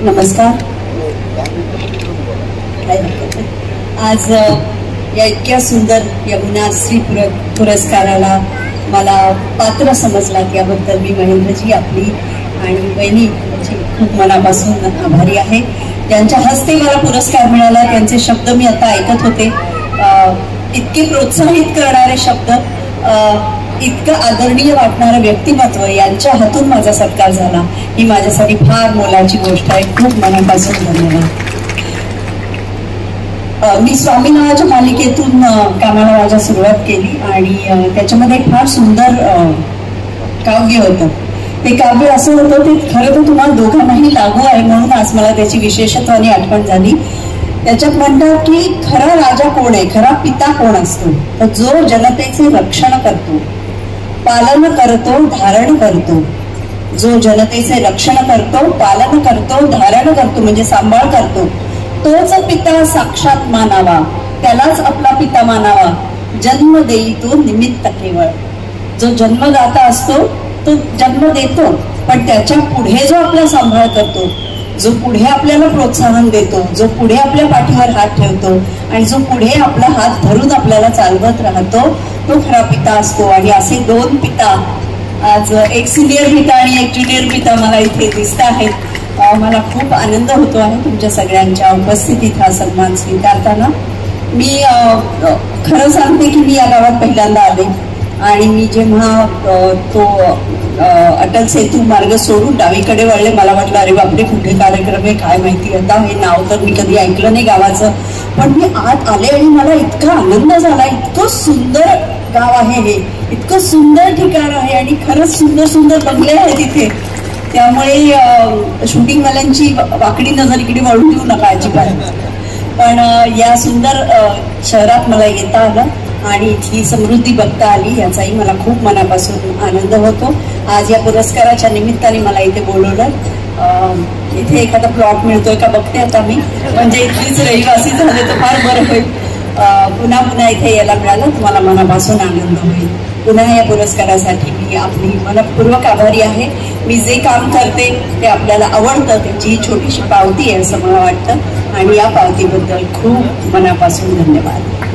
नमस्कार. आज या इतक्या सुंदर यमुना श्री पुरस्काराला मला पात्र समजला त्याबद्दल मी महेंद्रजी आपली आणि बहिणी खूप मनापासून आभारी आहे. त्यांच्या हस्ते मला पुरस्कार मिळाला. त्यांचे शब्द मी आता ऐकत होते. इतके प्रोत्साहित करणारे शब्द, इतकं आदरणीय वाटणारं व्यक्तिमत्व यांच्या हातून माझा सत्कार झाला ही माझ्यासाठी फार मोलाची गोष्ट आहे. खूप मनापासून धन्यवाद. मी स्वामी नावाच्या मालिकेतून कामाला माझ्या सुरुवात केली आणि त्याच्यामध्ये एक फार सुंदर काव्य होतं. ते काव्य असं होतं, ते खरं तर तुम्हाला दोघांनाही लागू आहे म्हणून आज मला त्याची विशेषत्वाने आठवण झाली. त्याच्यात म्हणतात की खरा राजा कोण आहे, खरा पिता कोण असतो, तर जो जनतेचे रक्षण करतो, पालन करतो, धारण करतो. जो जनतेचे रक्षण करतो, पालन करतो, धारण करतो म्हणजे सांभाळ करतो, तोच पिता साक्षात मानावा, त्यालाच आपला पिता मानावा. जन्म देई तो निमित्त केवळ. जो जन्मदाता असतो तो जन्म देतो, पण त्याच्या पुढे जो आपला सांभाळ करतो, जो पुढे आपल्याला प्रोत्साहन देतो, जो पुढे आपल्या पाठीवर हात ठेवतो आणि जो पुढे आपला हात धरून आपल्याला चालवत राहतो, तो खरा पिता असतो. आणि असे दोन पिता, आज एक सिनियर पिता आणि एक ज्युनियर पिता मला इथे दिसत आहेत. मला खूप आनंद होतो आहे तुमच्या सगळ्यांच्या उपस्थितीत हा सन्मान स्वीकारताना. मी खरं सांगते की मी या गावात पहिल्यांदा आले आणि मी जेव्हा तो अटल सेतू मार्ग सोडून डावीकडे वळले, मला वाटलं अरे बापरे कुठे कार्यक्रम आहे काय माहिती. आता हे नाव तर मी कधी ऐकलं नाही गावाचं, पण मी आत आले आणि मला इतका आनंद झाला. इतकं सुंदर गाव आहे हे, इतकं सुंदर ठिकाण आहे आणि खरंच सुंदर सुंदर बंगले आहेत इथे. त्यामुळे शूटिंगवाल्यांची वाकडी नजर इकडे वळून देऊ नका अजिबात. पण या सुंदर शहरात मला येता आलं आणि इथली समृद्धी बघता आली याचाही मला खूप मनापासून आनंद होतो. आज या पुरस्काराच्या निमित्ताने मला इथे बोलवलं. इथे एखादा प्लॉट मिळतोय का बघते आता मी, म्हणजे इथलीच रहिवासी झाले तर फार बरं होईल. पुन्हा पुन्हा इथे यायला मिळालं तर मला मनापासून आनंद होईल. पुन्हा या पुरस्कारासाठी मी आपली मनपूर्वक आभारी आहे. मी जे काम करते ते आपल्याला आवडतं, त्याची ही छोटीशी पावती आहे असं मला वाटतं आणि या पावतीबद्दल खूप मनापासून धन्यवाद.